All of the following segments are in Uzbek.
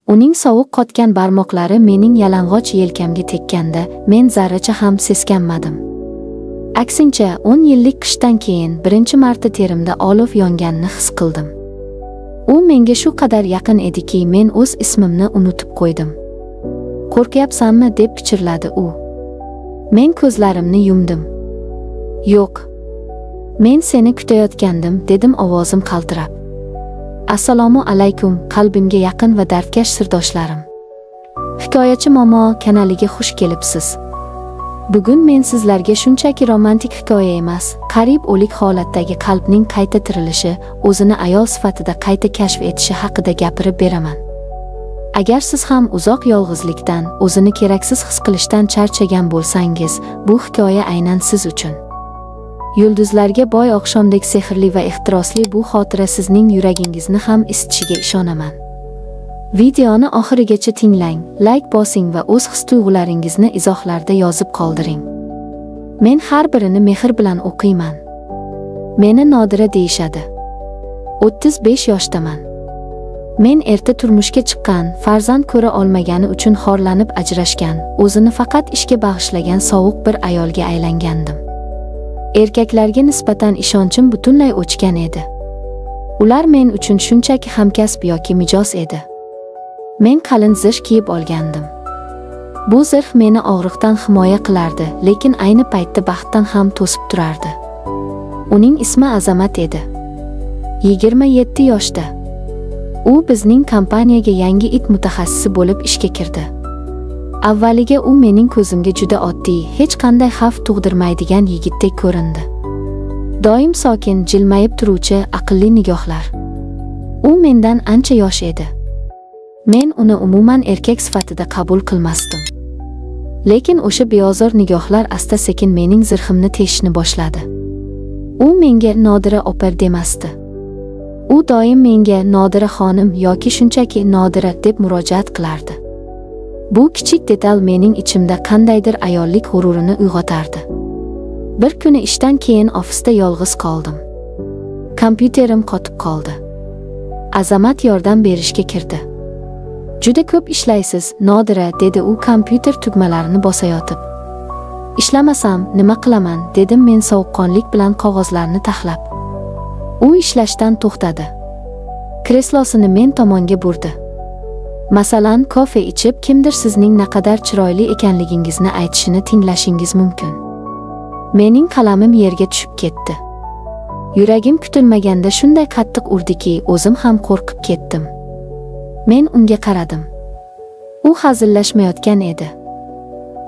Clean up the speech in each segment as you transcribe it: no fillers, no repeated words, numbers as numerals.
Uning sovuq qotgan barmoqlari mening yalang'och yelkamga tekkanda, men zarracha ham seskanmadim. Aksincha, 10 yillik qishdan keyin birinchi marta terimda olov yonganini his qildim. U menga shu qadar yaqin ediki, men o'z ismimni unutib qo'ydim. "Qo'rqyapsanmi?" deb pichirladi u. Men ko'zlarimni yumdim. "Yo'q. Men seni kutayotgandim", dedim ovozim qaltirab. "Assalomu alaykum, qalbimga yaqin va dardkash sirdoshlarim. Hikoyachi Momo kanaliga xush kelibsiz. Bugun men sizlarga shunchaki romantik hikoya emas, qariyb o'lik holatdagi qalbning qayta tirilishi, o'zini ayol sifatida qayta kashf etishi haqida gapirib beraman. Agar siz ham uzoq yolg'izlikdan, o'zini keraksiz his qilishdan charchagan bo'lsangiz, bu hikoya aynan siz uchun. Yulduzlarga boy oqshomdek sehrli va ehtirosli bu xotira sizning yuragingizni ham isitishiga ishonaman. Videoni oxirigacha tinglang, like bosing va o'z his-tuyg'ularingizni izohlarda yozib qoldiring. Men har birini mehr bilan o'qiyman. Meni Nodira deyishadi. 35 yoshdaman. Men erta turmushga chiqqan, farzand ko'ra olmagani uchun xorlanib ajrashgan, o'zini faqat ishga bag'ishlagan sovuq bir ayolga aylangandim. Erkaklarga nisbatan ishonchim butunlay o'chgan edi. Ular men uchun shunchaki hamkasb yoki mijoz edi. Men qalin zirh kiyib olgandim. Bu zirh meni og'riqdan himoya qilardi, lekin ayni paytda baxtdan ham to'sib turardi. Uning ismi Azamat edi. 27 yoshda. U bizning kompaniyaga yangi it mutaxassisi bo'lib ishga kirdi. Avvaliga u mening ko'zimga juda oddiy, hech qanday xavf tug'dirmaydigan yigitdek ko'rindi. Doim sokin, jilmayib turuvchi, aqlli nigohlar. U mendan ancha yosh edi. Men uni umuman erkak sifatida qabul qilmasdim. Lekin o'sha beozor nigohlar asta-sekin mening zirhimni teshishni boshladi. U menga Nodira opa demasdi. U doim menga Nodira xonim yoki shunchaki Nodira deb murojaat qilardi. Bu kichik detal mening ichimda qandaydir ayollik g'ururini uyg'otardi. Bir kuni ishdan keyin ofisda yolg'iz qoldim. Kompyuterim qotib qoldi. Azamat yordam berishga kirdi. "Juda ko'p ishlaysiz, Nodira", dedi u kompyuter tugmalarini bosayotib. "Ishlamasam nima qilaman", dedim men sovuqqonlik bilan qog'ozlarni taxlab. U ishlashdan to'xtadi. Kreslosini men tomonga burdi. "Masalan, kofe ichib, kimdir sizning naqadar chiroyli ekanligingizni aytishini tinglashingiz mumkin." Mening qalamim yerga tushib ketdi. Yuragim kutilmaganda shunday qattiq urdiki, o'zim ham qo'rqib ketdim. Men unga qaradim. U hazillashmayotgan edi.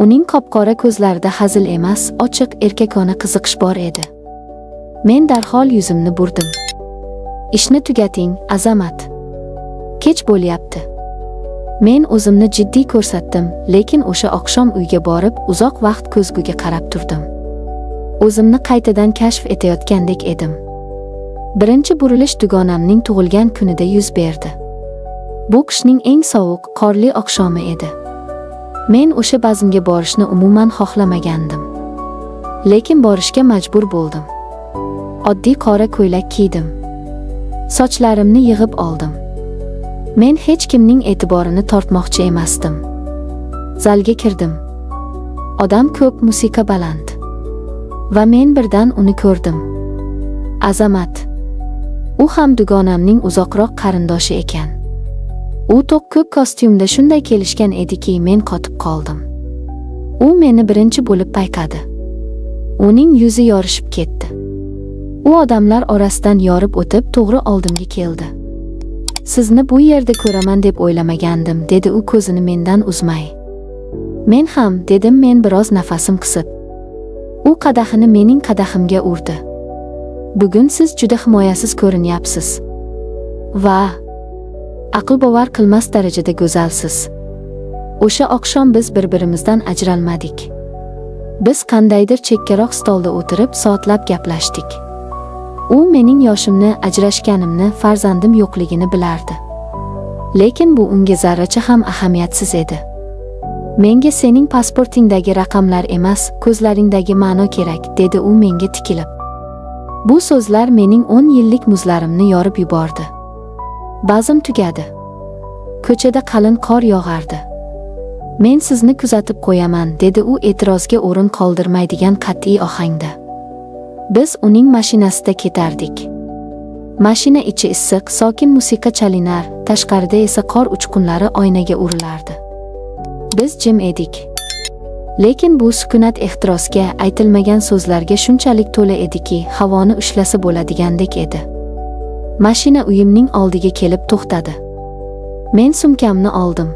Uning qop-qora ko'zlarida hazil emas, ochiq erkakona qiziqish bor edi. Men darhol yuzimni burdim. "Ishni tugating, Azamat. Kech bo'lyapti." Men o'zimni jiddiy ko'rsatdim, lekin o'sha oqshom uyga borib, uzoq vaqt ko'zguga qarab turdim. O'zimni qaytadan kashf etayotgandek edim. Birinchi burilish dugonamning tug'ilgan kunida yuz berdi. Bu qishning eng sovuq, qorli oqshomi edi. Men o'sha bazmga borishni umuman xohlamagandim. Lekin borishga majbur bo'ldim. Oddiy qora ko'ylak kiydim. Sochlarimni yig'ib oldim. Men hech kimning e'tiborini tortmoqchi emasdim. Zalga kirdim. Odam ko'p, musiqa baland. Va men birdan uni ko'rdim. Azamat. U ham dugonamning uzoqroq qarindoshi ekan. U to'q ko'k kostyumda shunday kelishgan ediki, men qotib qoldim. U meni birinchi bo'lib payqadi. Uning yuzi yorishib ketdi. U odamlar orasidan yorib o'tib, to'g'ri oldimga keldi. "Sizni bu yerda ko'raman deb o'ylamagandim", dedi u ko'zini mendan uzmay. "Men ham", dedim men biroz nafasim qisib. U qadahini mening qadahimga urdi. "Bugun siz juda himoyasiz ko'rinyapsiz. Va aql bovar qilmas darajada go'zalsiz. O'sha oqshom biz bir-birimizdan ajralmadik. Biz qandaydir chekkaroq stolda o'tirib soatlab gaplashdik. U mening yoshimni, ajrashganimni, farzandim yo'qligini bilardi. Lekin bu unga zarracha ham ahamiyatsiz edi. "Menga sening pasportingdagi raqamlar emas, ko'zlaringdagi ma'no kerak", dedi u menga tikilib. Bu so'zlar mening 10 yillik muzlarimni yorib yubordi. Bazm tugadi. Ko'chada qalin qor yog'ardi. Men sizni kuzatib qo'yaman, dedi u e'tirozga o'rin qoldirmaydigan qat'iy ohangda. Biz uning mashinasida ketardik. Mashina ichi issiq, sokin musiqa chalinar, tashqarida esa qor uchqunlari oynaga urilardi. Biz jim edik. Lekin bu sukunat ehtirosga, aytilmagan so'zlarga shunchalik to'la ediki, havoni ushlasa bo'ladigandek edi. Mashina uyimning oldiga kelib to'xtadi. Men sumkamni oldim.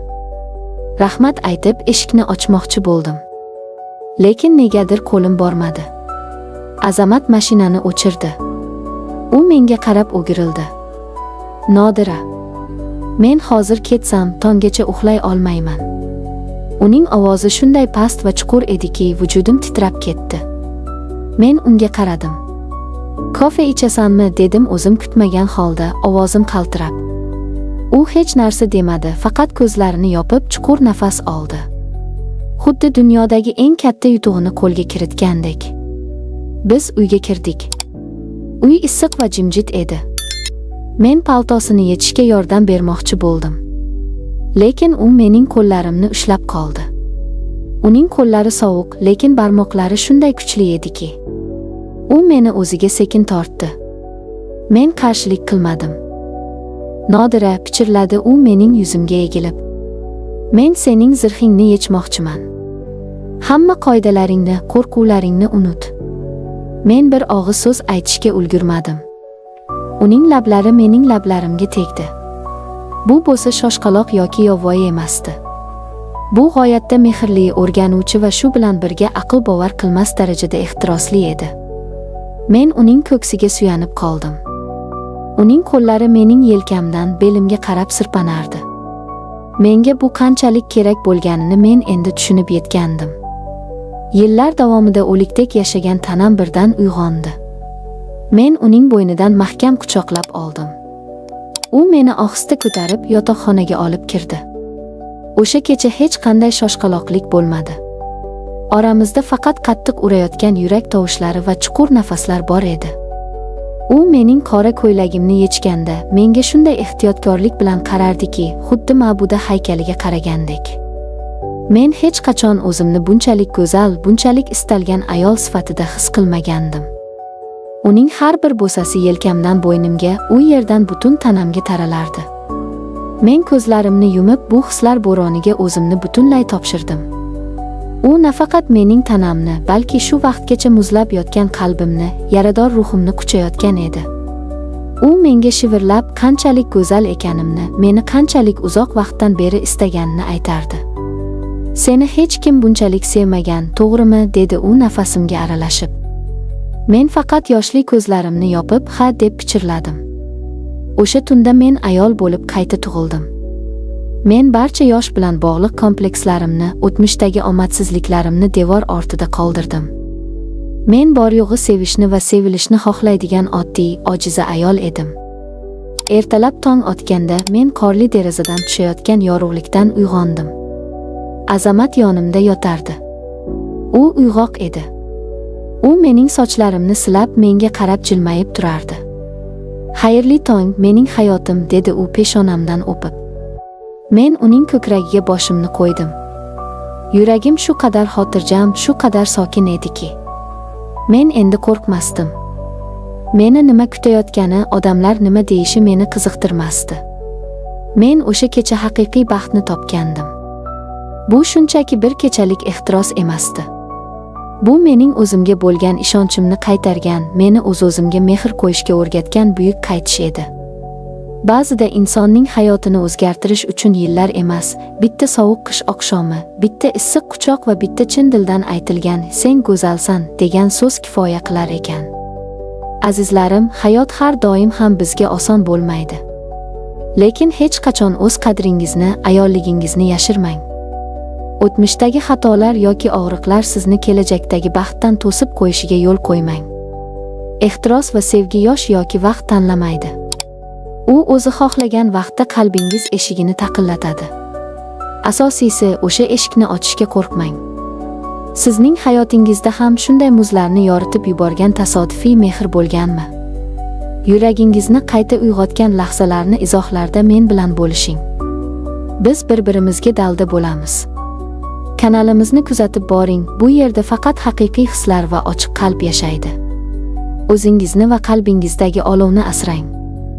Rahmat aytib eshikni ochmoqchi bo'ldim. Lekin negadir qo'lim bormadi. Azamat mashinani o'chirdi. U menga qarab o'girildi. Nodira, men hozir ketsam tonggacha uxlay olmayman. Uning ovozi shunday past va chuqur ediki, vujudim titrab ketdi. Men unga qaradim. Kofe ichasanmi, dedim o'zim kutmagan holda, ovozim qaltirab. U hech narsa demadi, faqat ko'zlarini yopib chuqur nafas oldi. Xuddi dunyodagi eng katta yutug'ini qo'lga kiritgandek. Biz uyga kirdik. Uy issiq va jimjit edi. Men paltosini yechishga yordam bermoqchi bo'ldim. Lekin u mening qo'llarimni ushlab qoldi. Uning qo'llari sovuq, lekin barmoqlari shunday kuchli ediki. U meni o'ziga sekin tortdi. Men qarshilik qilmadim. Nodira, pichirladi u mening yuzimga egilib. Men sening zirhingni yechmoqchiman. Hamma qoidalaringni, qo'rquvlaringni unut. Men bir og'iz so'z aytishga ulgurmadim. Uning lablari mening lablarimga tegdi. Bu bo'lsa shoshqaloq yoki yovvoyi emasdi. Bu g'oyatda mehrli, o'rganuvchi va shu bilan birga aql bovar qilmas darajada ehtirosli edi. Men uning ko'ksiga suyanib qoldim. Uning qo'llari mening yelkamdan belimga qarab sirpanardi. Menga bu qanchalik kerak bo'lganini men endi tushunib yetgandim. Yillar davomida o'likdek yashagan tanam birdan uyg'ondi. Men uning bo'ynidan mahkam quchoqlab oldim. U meni ohista ko'tarib yotoqxonaga olib kirdi. O'sha kecha hech qanday shoshqaloqlik bo'lmadi. Oramizda faqat qattiq urayotgan yurak tovushlari va chuqur nafaslar bor edi. U mening qora ko'ylagimni yechganda menga shunday ehtiyotkorlik bilan qarardiki, xuddi ma'buda haykaliga qaragandek. Men hech qachon o'zimni bunchalik go'zal, bunchalik istalgan ayol sifatida his qilmagandim. Uning har bir bo'sasi yelkamdan bo'ynimga, u yerdan butun tanamga taralardi. Men ko'zlarimni yumib bu hislar bo'roniga o'zimni butunlay topshirdim. U nafaqat mening tanamni, balki shu vaqtgacha muzlab yotgan qalbimni, yarador ruhimni quchayotgan edi. U menga shivirlab qanchalik go'zal ekanimni, meni qanchalik uzoq vaqtdan beri istaganini aytardi. Seni hech kim bunchalik sevmagan, to'g'rimi, dedi u nafasimga aralashib. Men faqat yoshli ko'zlarimni yopib, ha deb pichirladim. O'sha tunda men ayol bo'lib qayta tug'ildim. Men barcha yosh bilan bog'liq komplekslarimni, o'tmishdagi omadsizliklarimni devor ortida qoldirdim. Men bor-yo'g'i sevishni va sevilishni xohlaydigan oddiy, ojiza ayol edim. Ertalab tong otganda men qorli derazadan tushayotgan yorug'likdan uyg'ondim. Azamat yonimda yotardi. U uyg'oq edi. U mening sochlarimni silab menga qarab jilmayib turardi. Xayrli tong, mening hayotim, dedi u peshonamdan o'pib. Men uning ko'kragiga boshimni qo'ydim. Yuragim shu qadar xotirjam, shu qadar sokin ediki. Men endi qo'rqmasdim. Meni nima kutayotgani, odamlar nima deyishi meni qiziqtirmasdi. Men o'sha kecha haqiqiy baxtni topgandim. Bu shunchaki bir kechalik ehtiros emasdi. Bu mening o'zimga bo'lgan ishonchimni qaytargan, meni o'z-o'zimga mehr qo'yishga o'rgatgan buyuk qaytish edi. Ba'zida insonning hayotini o'zgartirish uchun yillar emas, bitta sovuq qish oqshomi, bitta issiq quchoq va bitta chin dildan aytilgan "sen go'zalsan" degan so'z kifoya qilar ekan. Azizlarim, hayot har doim ham bizga oson bo'lmaydi. Lekin hech qachon o'z qadringizni, ayolligingizni yashirmang. O'tmishdagi xatolar yoki og'riqlar sizni kelajakdagi baxtdan to'sib qo'yishiga yo'l qo'ymang. Ehtiros va sevgi yosh yoki vaqt tanlamaydi. U o'zi xohlagan vaqtda qalbingiz eshigini taqillatadi. Asosiysi, o'sha eshikni ochishga qo'rqmang. Sizning hayotingizda ham shunday muzlarni yoritib yuborgan tasodifiy mehr bo'lganmi? Yuragingizni qayta uyg'otgan lahzalarni izohlarda men bilan bo'lishing. Biz bir-birimizga dalda bo'lamiz. Kanalimizni kuzatib boring. Bu yerda faqat haqiqiy hislar va ochiq qalb yashaydi. O'zingizni va qalbingizdagi olovni asrang.